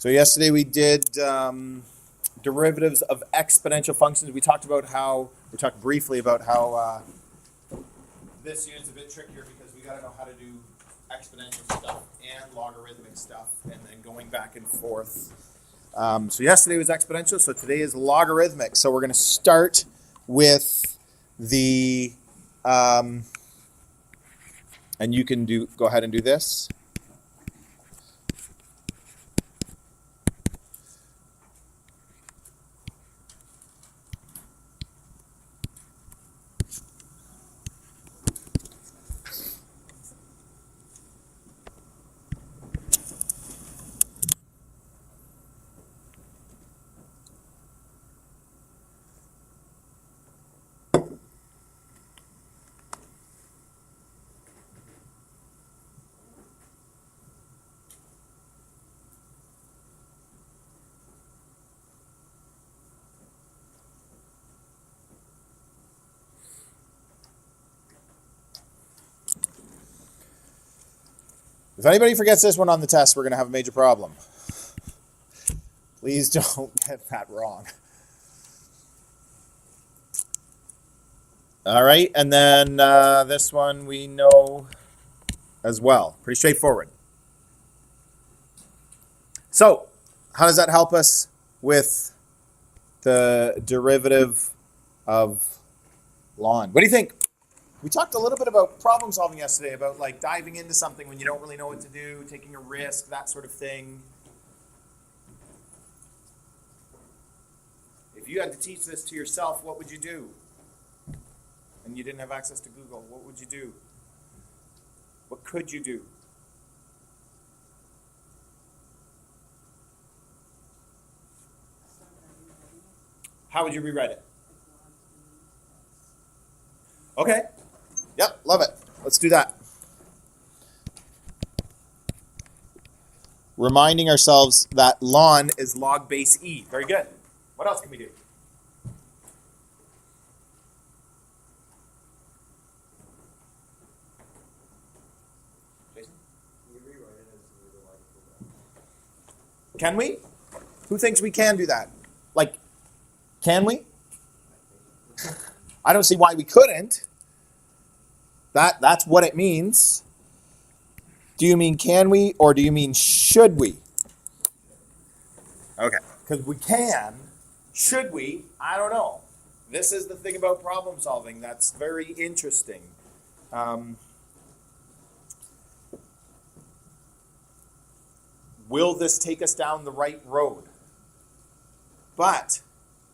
So yesterday we did derivatives of exponential functions. We talked briefly about how this unit's a bit trickier because we got to know how to do exponential stuff and logarithmic stuff, and then going back and forth. So yesterday was exponential, so today is logarithmic. So we're going to start with the, and you can go ahead and do this. If anybody forgets this one on the test, we're going to have a major problem. Please don't get that wrong. All right, and then this one we know as well. Pretty straightforward. So, how does that help us with the derivative of ln? What do you think? We talked a little bit about problem solving yesterday, about like diving into something when you don't really know what to do, taking a risk, that sort of thing. If you had to teach this to yourself, what would you do? And you didn't have access to Google, what would you do? What could you do? How would you rewrite it? Okay. Yep, love it. Let's do that. Reminding ourselves that ln is log base e. Very good. What else can we do? Jason? Can we? Who thinks we can do that? Like, can we? I don't see why we couldn't. That's what it means. Do you mean can we, or do you mean should we? Okay, because we can. Should we? I don't know. This is the thing about problem solving that's very interesting. Will this take us down the right road? But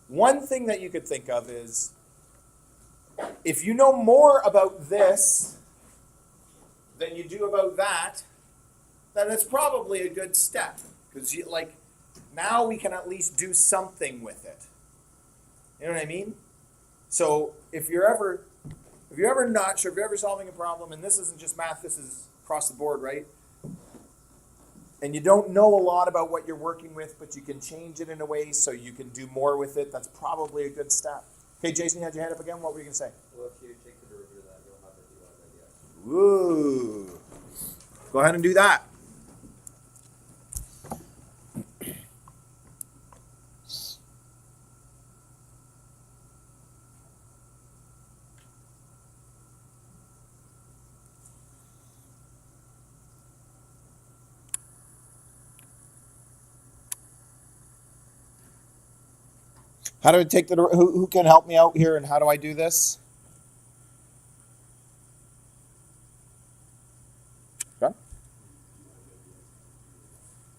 one thing that you could think of is, if you know more about this than you do about that, then it's probably a good step. Because now we can at least do something with it. You know what I mean? So if you're ever not sure, if you're ever solving a problem, and this isn't just math, this is across the board, right? And you don't know a lot about what you're working with, but you can change it in a way so you can do more with it, that's probably a good step. Okay, Jason, you had your hand up again. What were you going to say? Well, if you take the derivative of that, you'll have the dy by dx. Ooh. Go ahead and do that. How do I take who can help me out here, and how do I do this? Okay.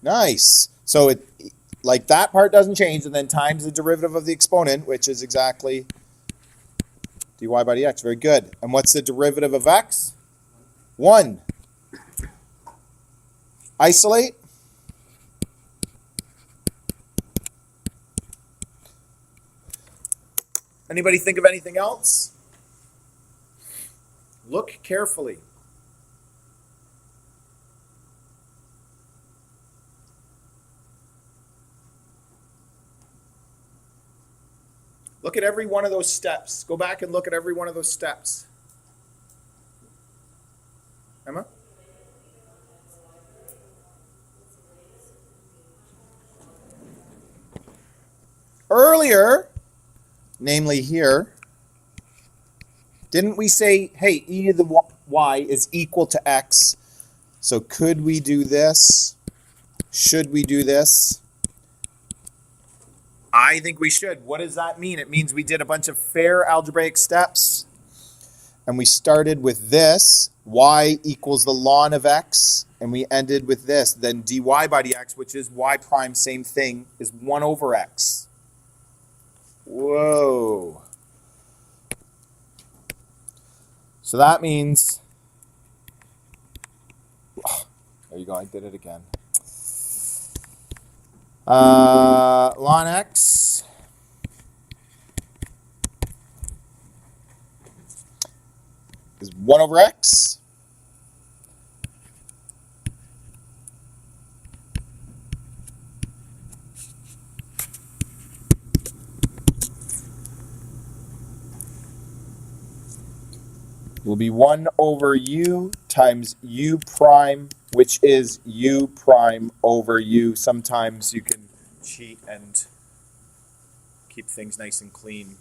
Nice. So that part doesn't change, and then times the derivative of the exponent, which is exactly dy by dx. Very good. And what's the derivative of x? 1. Isolate. Anybody think of anything else? Look carefully. Look at every one of those steps. Go back and look at every one of those steps. Emma? earlier, namely here, didn't we say, hey, e to the y is equal to x? So could we do this? Should we do this? I think we should. What does that mean? It means we did a bunch of fair algebraic steps, and we started with this, y equals the ln of x, and we ended with this. Then dy by dx, which is y prime, same thing, is 1 over x. Whoa. So that means, there you go, I did it again. Ln x is 1 over x. Will be 1 over u times u prime, which is u prime over u. Sometimes you can cheat and keep things nice and clean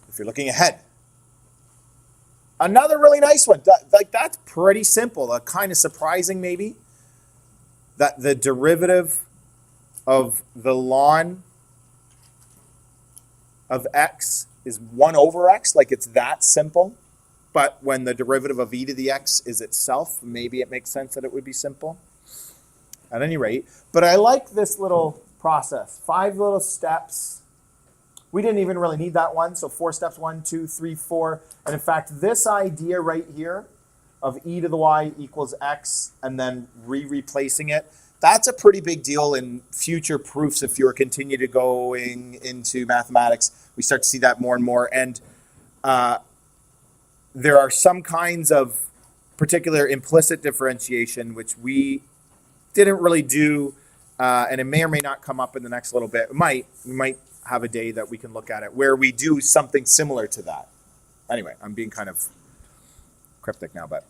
if you're looking ahead. Another really nice one. That's pretty simple. Kind of surprising maybe that the derivative of the ln of x is 1 over x, like it's that simple. But when the derivative of e to the x is itself, maybe it makes sense that it would be simple. At any rate, but I like this little process. 5 little steps. We didn't even really need that one, so 4 steps, 1, 2, 3, 4. And in fact, this idea right here of e to the y equals x and then replacing it, that's a pretty big deal in future proofs if you're continue to going into mathematics. We start to see that more and more. And there are some kinds of particular implicit differentiation which we didn't really do, and it may or may not come up in the next little bit. We might have a day that we can look at it where we do something similar to that. Anyway, I'm being kind of cryptic now, but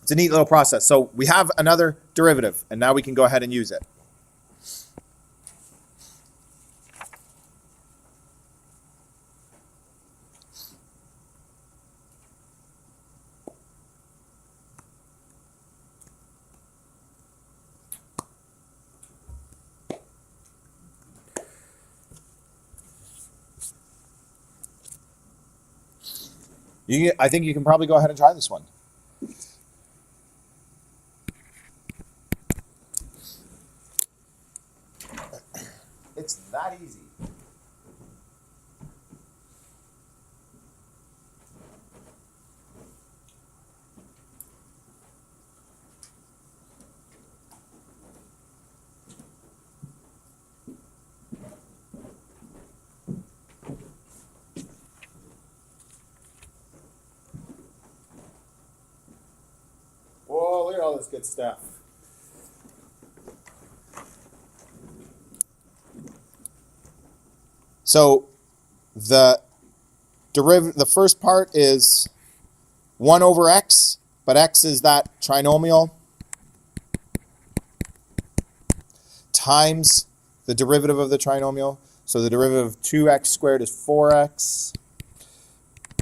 it's a neat little process. So we have another derivative, and now we can go ahead and use it. I think you can probably go ahead and try this one. It's that easy. Whoa, look at all this good stuff. So the first part is 1 over x, but x is that trinomial times the derivative of the trinomial. So the derivative of 2x squared is 4x,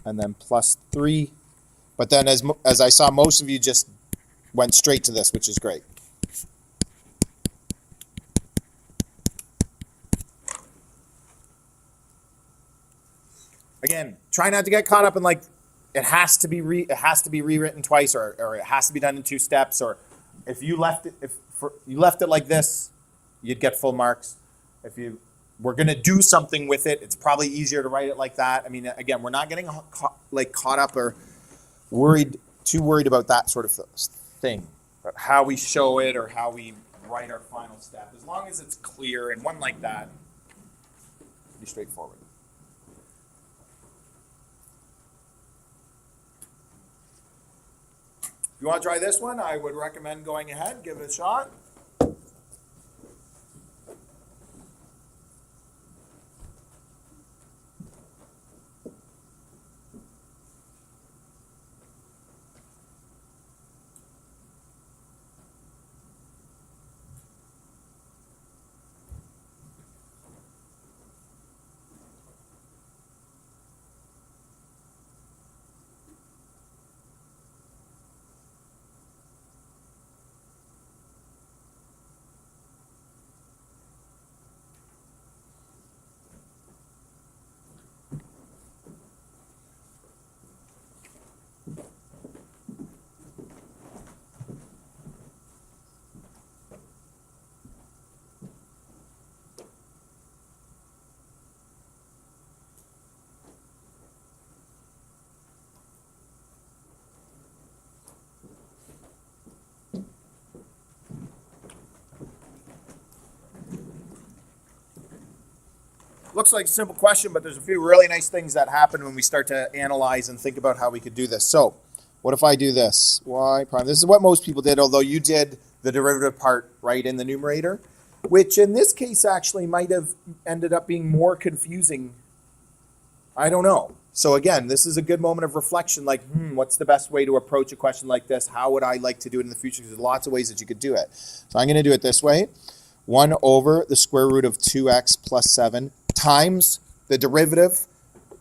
and then plus 3. But then as I saw, most of you just went straight to this, which is great. Again, try not to get caught up in like it has to be rewritten twice, or it has to be done in 2 steps, or if you left it like this, you'd get full marks. If you were going to do something with it, it's probably easier to write it like that. I mean, again, we're not getting caught up or too worried about that sort of thing, but how we show it or how we write our final step, as long as it's clear and one like that, pretty straightforward. If you want to try this one, I would recommend going ahead, give it a shot. Looks like a simple question, but there's a few really nice things that happen when we start to analyze and think about how we could do this. So what if I do this? Y prime. This is what most people did, although you did the derivative part right in the numerator, which in this case actually might have ended up being more confusing. I don't know. So again, this is a good moment of reflection, like, what's the best way to approach a question like this? How would I like to do it in the future? Because there's lots of ways that you could do it. So I'm going to do it this way. 1 over the square root of 2x plus 7 times the derivative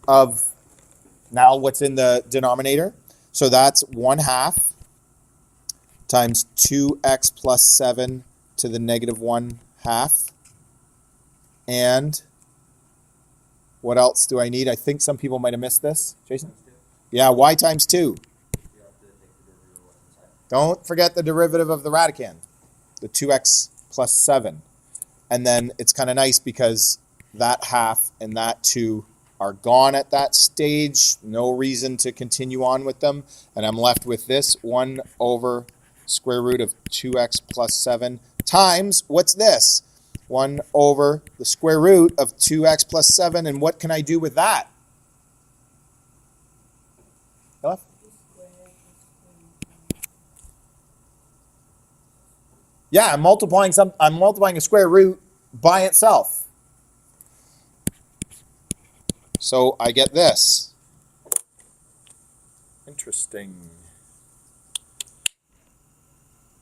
of now what's in the denominator. So that's 1/2 times 2x plus 7 to the negative 1/2. And what else do I need? I think some people might have missed this. Jason? Yeah, y times 2. Don't forget the derivative of the radicand, the 2x plus 7. And then it's kind of nice because that half and that 2 are gone at that stage. No reason to continue on with them. And I'm left with this 1 over square root of 2x plus 7 times, what's this? 1 over the square root of 2x plus 7. And what can I do with that? Yeah, I'm multiplying a square root by itself. So I get this. Interesting.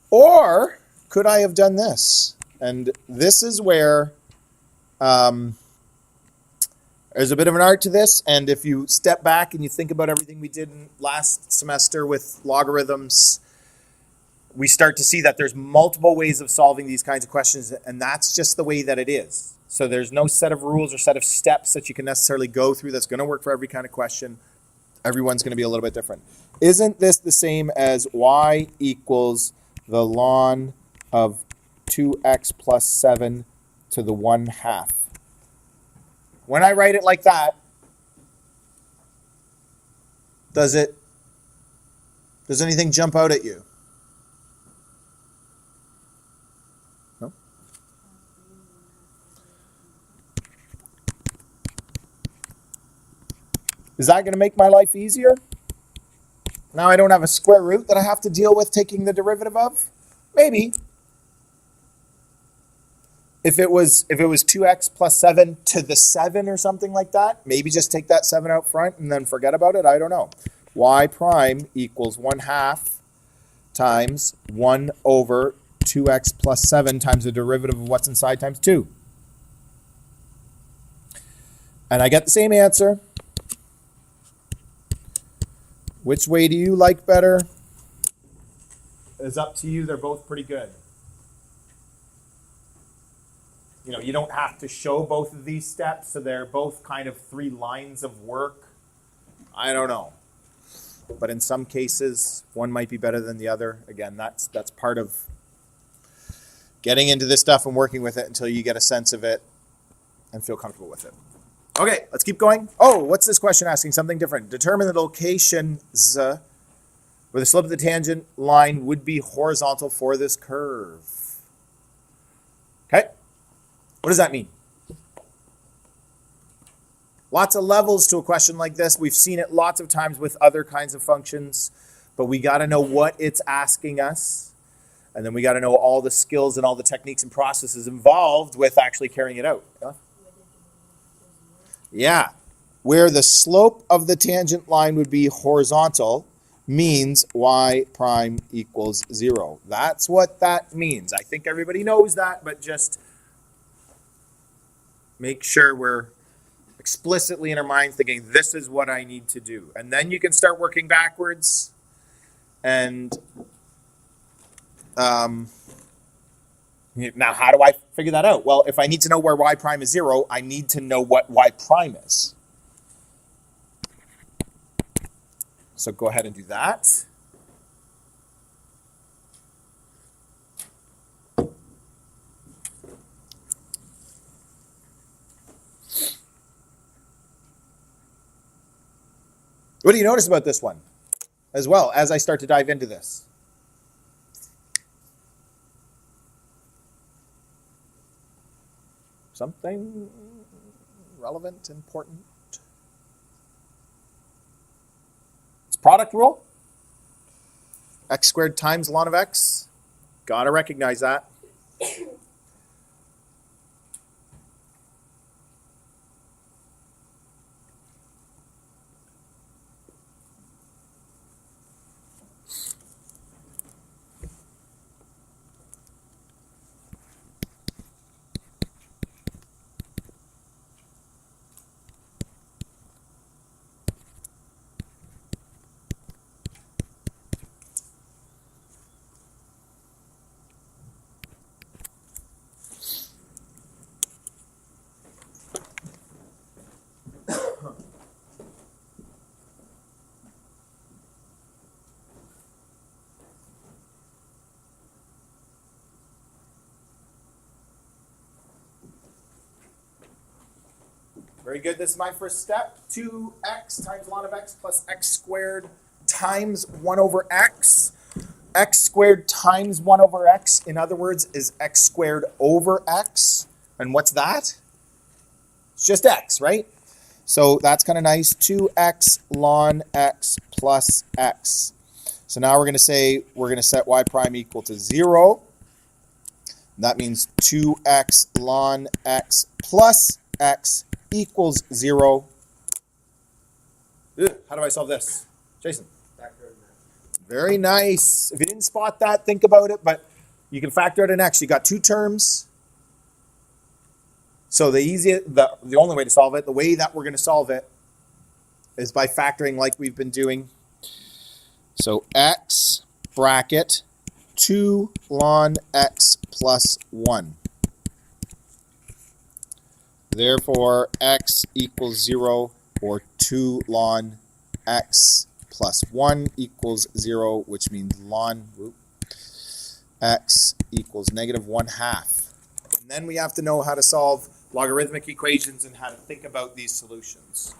Or could I have done this? And this is where there's a bit of an art to this. And if you step back and you think about everything we did last semester with logarithms, we start to see that there's multiple ways of solving these kinds of questions, and that's just the way that it is. So there's no set of rules or set of steps that you can necessarily go through that's going to work for every kind of question. Everyone's going to be a little bit different. Isn't this the same as y equals the ln of 2x plus 7 to the 1/2? When I write it like that, does anything jump out at you? Is that going to make my life easier? Now I don't have a square root that I have to deal with taking the derivative of? Maybe. If it was 2x plus 7 to the 7 or something like that, maybe just take that 7 out front and then forget about it. I don't know. Y prime equals 1/2 times 1 over 2x plus 7 times the derivative of what's inside times 2. And I get the same answer. Which way do you like better? It's up to you. They're both pretty good. You know, you don't have to show both of these steps, so they're both kind of 3 lines of work. I don't know. But in some cases, one might be better than the other. Again, that's part of getting into this stuff and working with it until you get a sense of it and feel comfortable with it. Okay, let's keep going. Oh, what's this question asking? Something different. Determine the locations where the slope of the tangent line would be horizontal for this curve. Okay, what does that mean? Lots of levels to a question like this. We've seen it lots of times with other kinds of functions, but we got to know what it's asking us. And then we got to know all the skills and all the techniques and processes involved with actually carrying it out. Yeah, where the slope of the tangent line would be horizontal means y prime equals 0. That's what that means. I think everybody knows that, but just make sure we're explicitly in our mind thinking this is what I need to do. And then you can start working backwards. And now how do I figure that out? Well, if I need to know where y prime is 0, I need to know what y prime is. So go ahead and do that. What do you notice about this one as well as I start to dive into this? Something relevant, important. It's product rule. X squared times ln of x. Gotta recognize that. Very good. This is my first step. 2x times ln of x plus x squared times 1 over x. X squared times 1 over x, in other words, is x squared over x. And what's that? It's just x, right? So that's kind of nice. 2x ln x plus x. So now we're going to say we're going to set y prime equal to 0. That means 2x ln x plus x equals 0. How do I solve this? Jason? Factor in that. Very nice. If you didn't spot that, think about it, but you can factor out an x. You got two terms. So the only way to solve it, the way that we're going to solve it is by factoring like we've been doing. So x bracket 2 ln x plus 1. Therefore, x equals 0, or 2 ln x plus 1 equals 0, which means ln x equals -1/2. And then we have to know how to solve logarithmic equations and how to think about these solutions.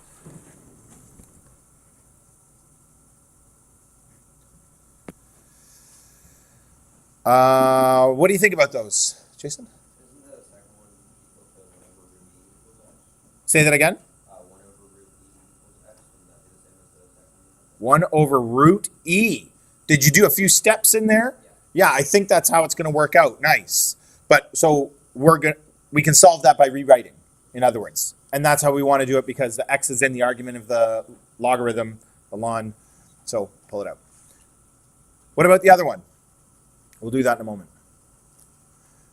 What do you think about those, Jason? Isn't the second one equal to 1 over root e equals x? Say that again. 1 over root e equals x. Wouldn't that be the same as the second one? 1 over root e. Did you do a few steps in there? Yeah, I think that's how it's going to work out. Nice. But so we can solve that by rewriting, in other words. And that's how we want to do it because the x is in the argument of the logarithm, the ln. So pull it out. What about the other one? We'll do that in a moment.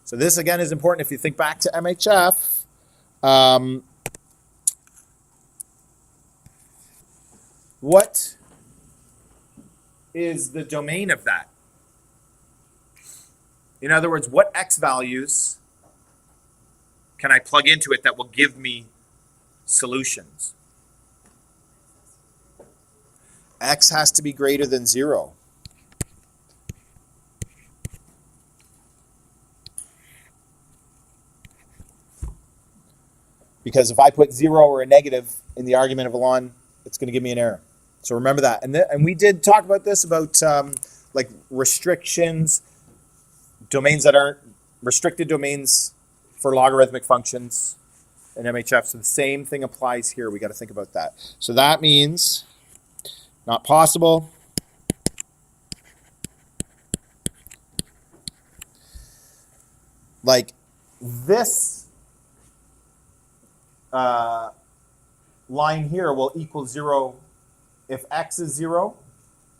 So this, again, is important if you think back to MHF. What is the domain of that? In other words, what x values can I plug into it that will give me solutions? X has to be greater than 0. Because if I put 0 or a negative in the argument of a ln, it's going to give me an error. So remember that. And we did talk about this, about like restrictions, domains that aren't restricted domains for logarithmic functions in MHF. So the same thing applies here. We got to think about that. So that means not possible. Like this line here will equal 0 if x is 0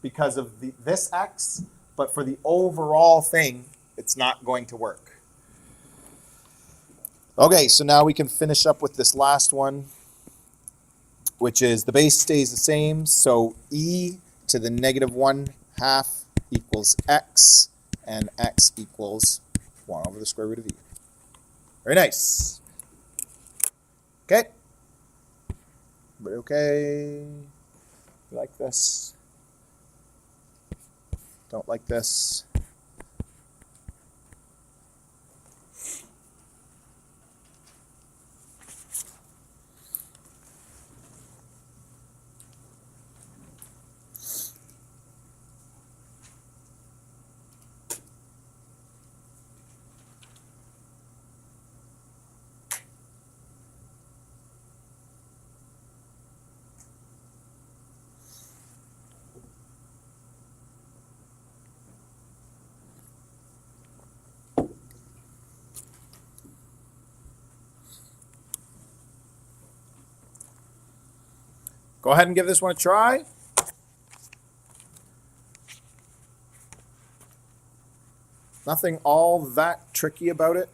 because of this x, but for the overall thing, it's not going to work. Okay, so now we can finish up with this last one, which is the base stays the same, so e to the -1/2 equals x, and x equals 1 over the square root of e. Very nice. Okay. Everybody okay? You like this? Don't like this? Go ahead and give this one a try. Nothing all that tricky about it.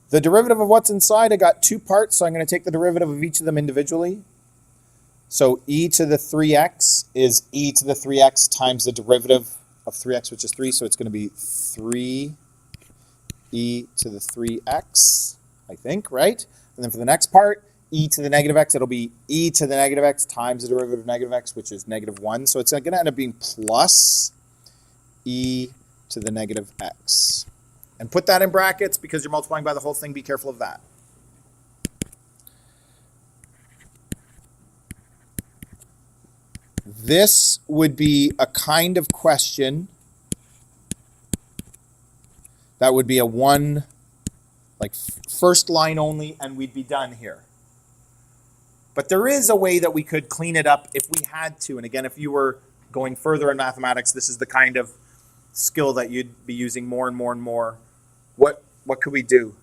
The derivative of what's inside, I got two parts, so I'm going to take the derivative of each of them individually. So e to the 3x is e to the 3x times the derivative of 3x, which is 3. So it's going to be 3 e to the 3x, I think, right? And then for the next part, e to the negative x, it'll be e to the negative x times the derivative of negative x, which is negative 1. So it's going to end up being plus e to the negative x. And put that in brackets because you're multiplying by the whole thing. Be careful of that. This would be a kind of question that would be a one, like first line only, and we'd be done here. But there is a way that we could clean it up if we had to. And again, if you were going further in mathematics, this is the kind of skill that you'd be using more and more and more. What could we do?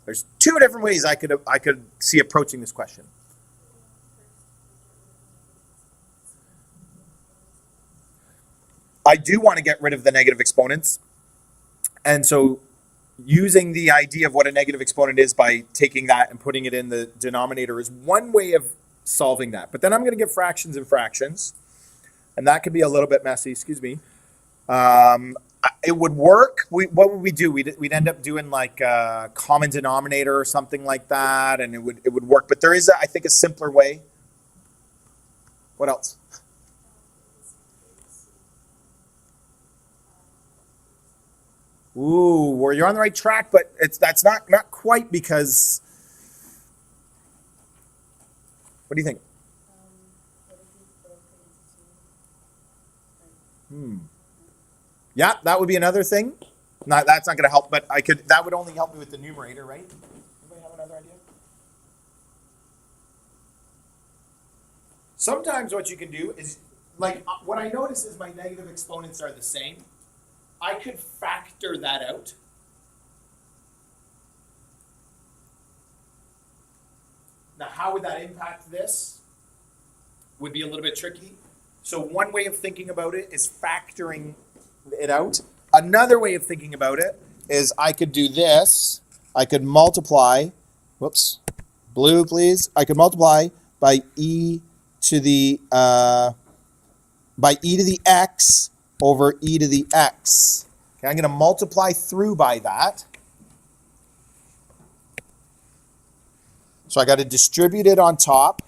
There's two different ways I could see approaching this question. I do want to get rid of the negative exponents. And so using the idea of what a negative exponent is by taking that and putting it in the denominator is one way of solving that. But then I'm going to give fractions and fractions. And that could be a little bit messy, excuse me. It would work. What would we do? We'd end up doing like a common denominator or something like that, and it would work. But there is, I think, a simpler way. What else? Ooh, well, you're on the right track, but that's not quite because. What do you think? Yeah, that would be another thing. That's not going to help, but that would only help me with the numerator, right? Anybody have another idea? Sometimes what you can do is, like, what I notice is my negative exponents are the same. I could factor that out. Now, how would that impact this? Would be a little bit tricky. So one way of thinking about it is factoring it out. Another way of thinking about it is I could do this. I could multiply, whoops, blue please. I could multiply by e to the x over e to the x. Okay, I'm going to multiply through by that. So I got to distribute it on top.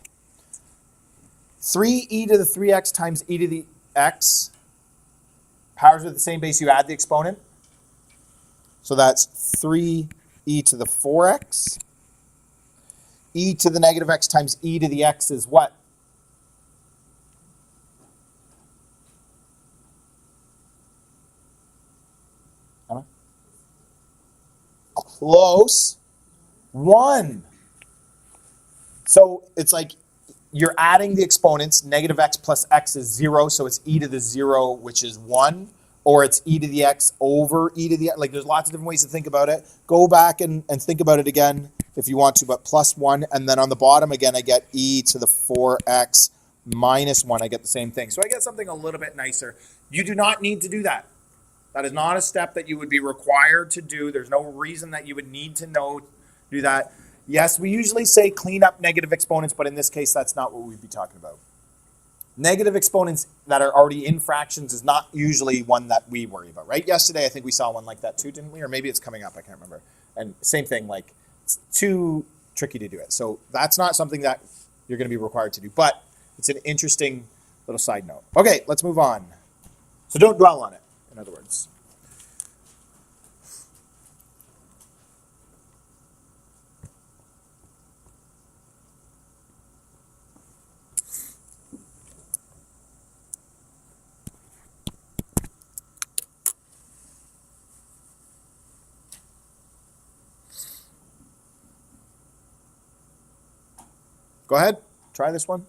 3e to the 3x times e to the x. Powers with the same base, you add the exponent. So that's 3e to the 4x. E to the negative x times e to the x is what? Close. 1. So it's like you're adding the exponents. Negative x plus x is 0, so it's e to the 0, which is 1. Or it's e to the x over e to the x. Like, there's lots of different ways to think about it. Go back and think about it again if you want to, but plus 1. And then on the bottom, again, I get e to the 4x minus 1, I get the same thing. So I get something a little bit nicer. You do not need to do that. That is not a step that you would be required to do. There's no reason that you would need to do that. Yes, we usually say clean up negative exponents, but in this case, that's not what we'd be talking about. Negative exponents that are already in fractions is not usually one that we worry about, right? Yesterday, I think we saw one like that too, didn't we? Or maybe it's coming up, I can't remember. And same thing, like it's too tricky to do it. So that's not something that you're going to be required to do, but it's an interesting little side note. Okay, let's move on. So don't dwell on it, in other words. Go ahead, try this one.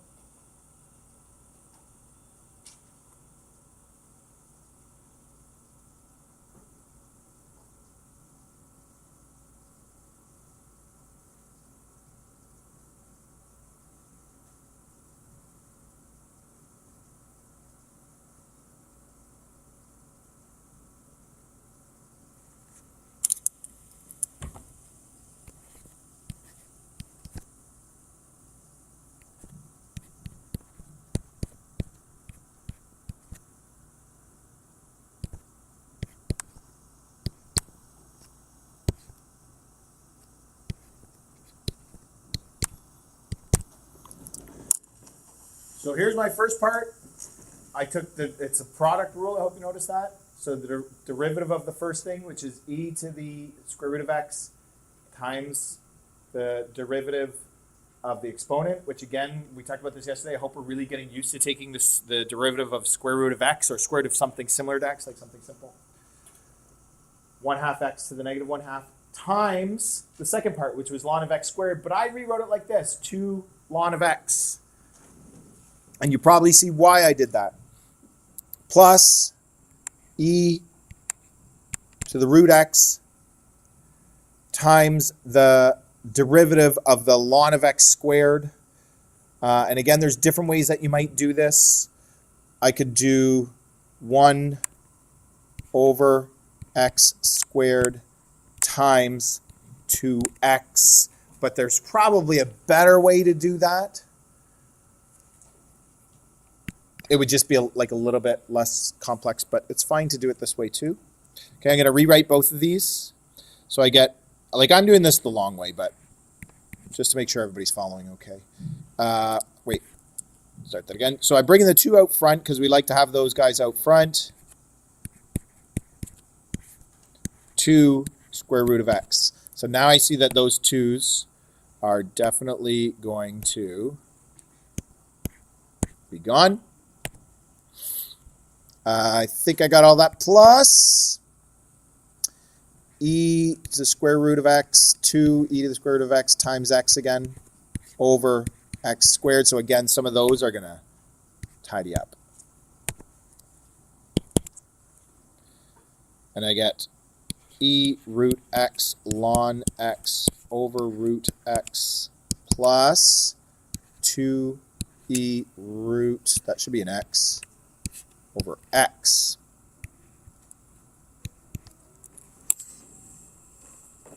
So here's my first part. I took it's a product rule. I hope you noticed that. So the derivative of the first thing, which is e to the square root of x times the derivative of the exponent, which again, we talked about this yesterday. I hope we're really getting used to taking the derivative of square root of x or square root of something similar to x, like something simple. 1/2 x to the negative 1/2 times the second part, which was ln of x squared. But I rewrote it like this, 2 ln of x. And you probably see why I did that. Plus e to the root x times the derivative of the ln of x squared. And again, there's different ways that you might do this. I could do 1 over x squared times 2x. But there's probably a better way to do that. It would just be like a little bit less complex, but it's fine to do it this way too. Okay, I'm going to rewrite both of these. So I get, like I'm doing this the long way, but just to make sure everybody's following okay. Wait, start that again. So I'm bringing the 2 out front because we like to have those guys out front. 2 square root of x. So now I see that those 2's are definitely going to be gone. I think I got all that, plus e to the square root of x, 2e to the square root of x times x again, over x squared. So again, some of those are going to tidy up. And I get e root x ln x over root x plus 2e root, that should be an x, over x.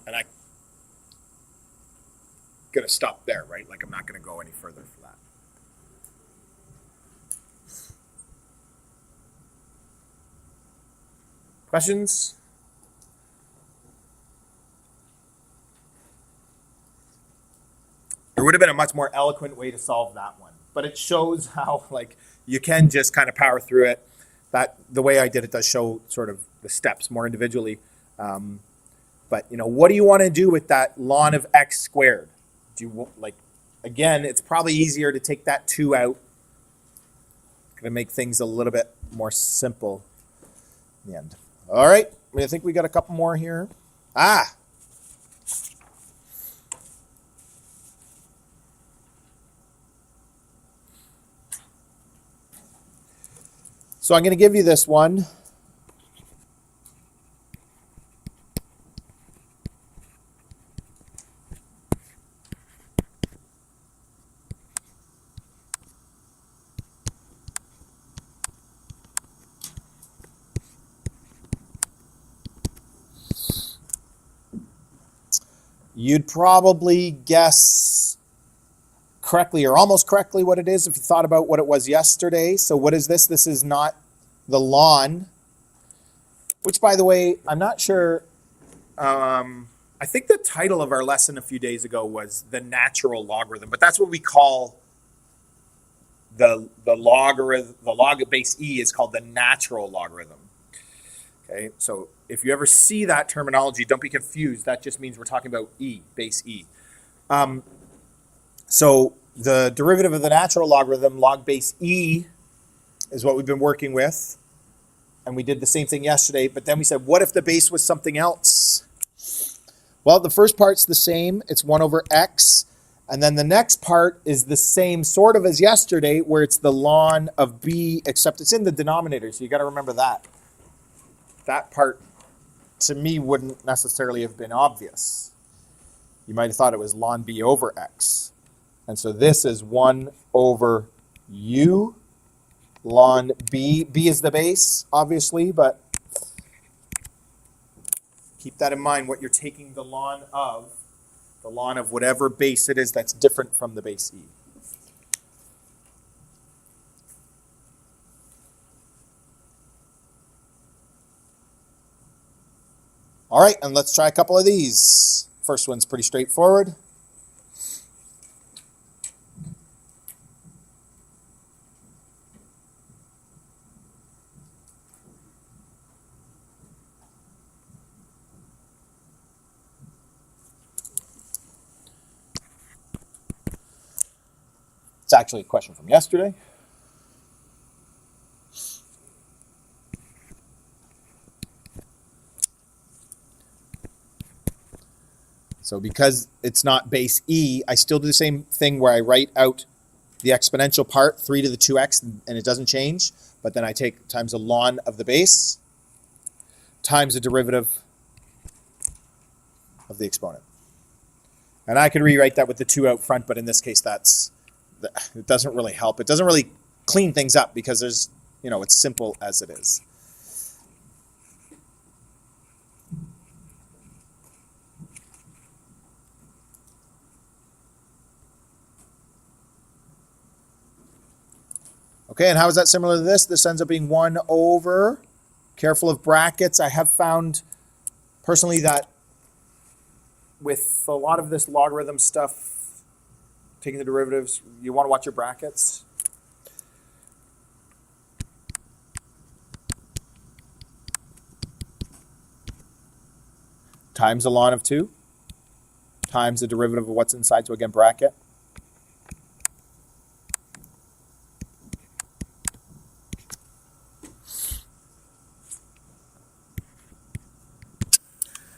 And I'm going to stop there, right? Like I'm not going to go any further for that. Questions? There would have been a much more eloquent way to solve that one, but it shows how like you can just kind of power through it. That the way I did it does show sort of the steps more individually. But you know, what do you want to do with that ln of x squared? Do you like, again, it's probably easier to take that 2 out. Going to make things a little bit more simple in the end. All right, I think we got a couple more here. So I'm going to give you this one. you'd probably guess correctly or almost correctly what it is if you thought about what it was yesterday. So what is this? This is not the ln, which, by the way, I'm not sure. I think the title of our lesson a few days ago was the natural logarithm, but that's what we call the logarithm. The log base e is called the natural logarithm. Okay, so if you ever see that terminology, don't be confused. That just means we're talking about e, base e. So the derivative of the natural logarithm, log base e, is what we've been working with. And we did the same thing yesterday, but then we said, what if the base was something else? Well, the first part's the same. It's 1 over x. And then the next part is the same sort of as yesterday, where it's the ln of b, except it's in the denominator. So you got to remember that. That part, to me, wouldn't necessarily have been obvious. You might have thought it was ln b over x. And so this is 1 over u ln b. B is the base, obviously, but keep that in mind, what you're taking the ln of whatever base it is that's different from the base e. All right, and let's try a couple of these. First one's pretty straightforward. It's actually a question from yesterday. So because it's not base e, I still do the same thing where I write out the exponential part, 3 to the 2x, and it doesn't change. But then I take times the ln of the base times the derivative of the exponent. And I could rewrite that with the 2 out front, but in this case, it doesn't really help. It doesn't really clean things up because there's, it's simple as it is. Okay, and how is that similar to this? This ends up being 1 over, careful of brackets. I have found personally that with a lot of this logarithm stuff, taking the derivatives, you want to watch your brackets. Times the ln of 2 times the derivative of what's inside, so again, bracket.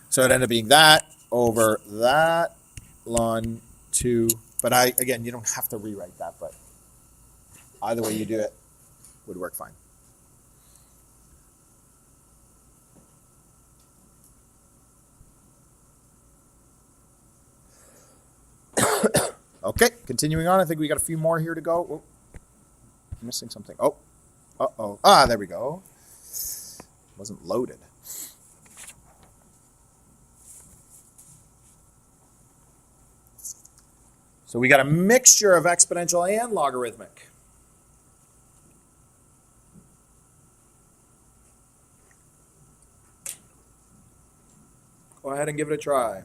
So it ended up being that over that ln 2. But again, you don't have to rewrite that, but either way you do it would work fine. Okay, continuing on. I think we got a few more here to go. Oh, I'm missing something. Oh, uh-oh. Ah, there we go. Wasn't loaded. So we got a mixture of exponential and logarithmic. Go ahead and give it a try.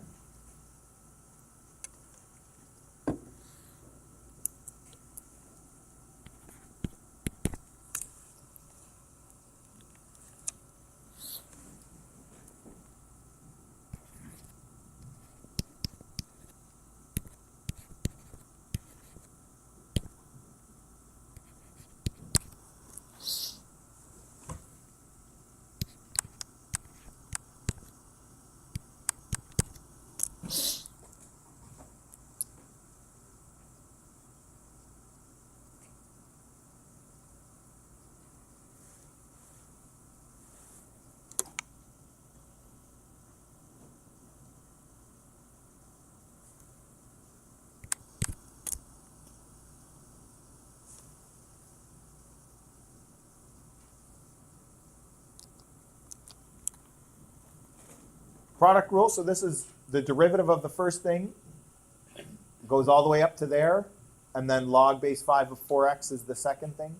Product rule, so this is the derivative of the first thing goes all the way up to there, and then log base 5 of 4x is the second thing.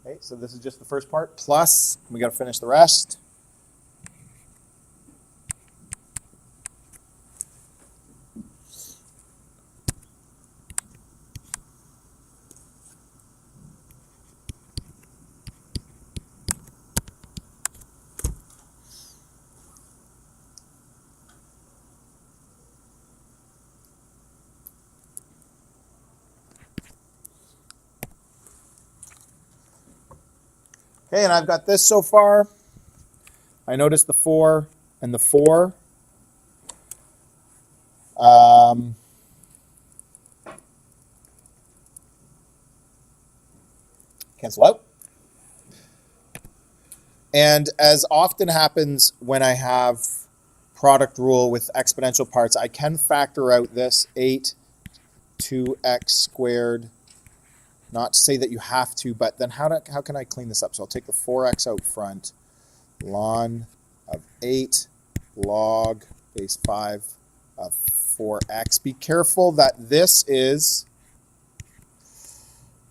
Okay, so this is just the first part, plus, we got to finish the rest. Okay, and I've got this so far. I noticed the 4 and the 4. Cancel out. And as often happens when I have product rule with exponential parts, I can factor out this 8 2x squared. Not to say that you have to, but then how can I clean this up? So I'll take the 4x out front, ln of 8 log base 5 of 4x. Be careful that this is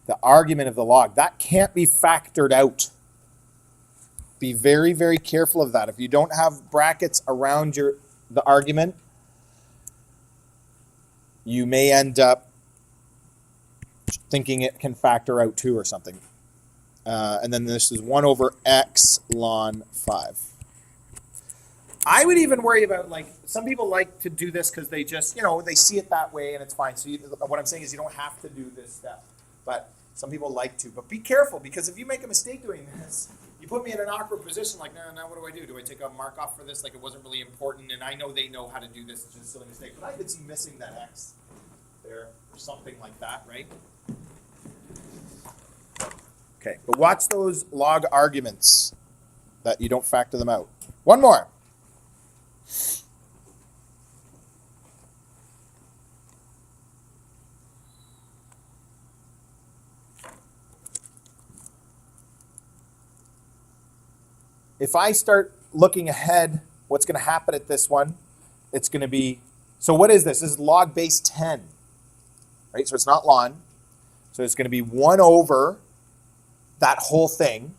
the argument of the log. That can't be factored out. Be very, very careful of that. If you don't have brackets around the argument, you may end up thinking it can factor out 2 or something. And then this is 1 over x ln 5. I would even worry about, like, some people like to do this because they just, they see it that way and it's fine. So what I'm saying is you don't have to do this step. But some people like to. But be careful, because if you make a mistake doing this, you put me in an awkward position, like, now what do? Do I take a mark off for this? Like, it wasn't really important, and I know they know how to do this. It's just a silly mistake. But I could see missing that x there or something like that, right? Okay, but watch those log arguments that you don't factor them out. One more. If I start looking ahead, what's going to happen at this one? It's going to be, so what is this? This is log base 10, right? So it's not ln. So it's going to be 1 over that whole thing,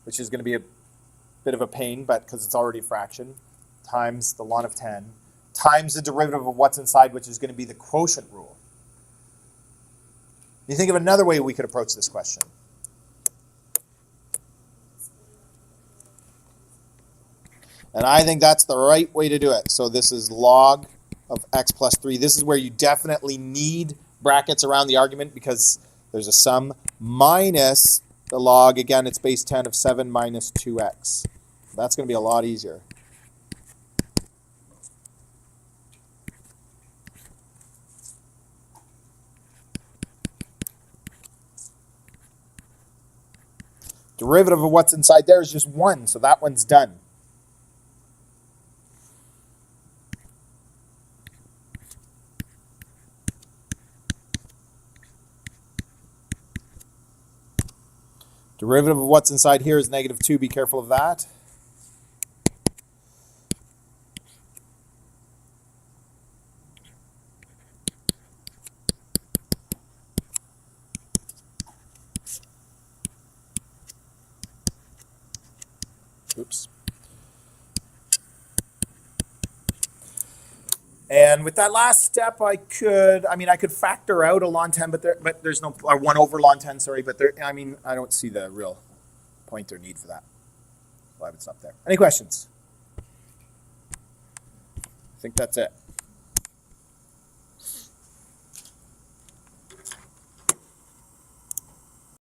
which is going to be a bit of a pain, but because it's already a fraction, times the ln of 10, times the derivative of what's inside, which is going to be the quotient rule. You think of another way we could approach this question. And I think that's the right way to do it. So this is log of x plus 3. This is where you definitely need brackets around the argument because there's a sum minus the log. Again, it's base 10 of 7 minus 2x. That's going to be a lot easier. Derivative of what's inside there is just 1, so that one's done. Derivative of what's inside here is negative 2. Be careful of that. Oops. And with that last step, I could factor out a ln 10, but there's no, or 1 over ln 10, sorry, but I don't see the real point or need for that. So I would stop there. Any questions? I think that's it.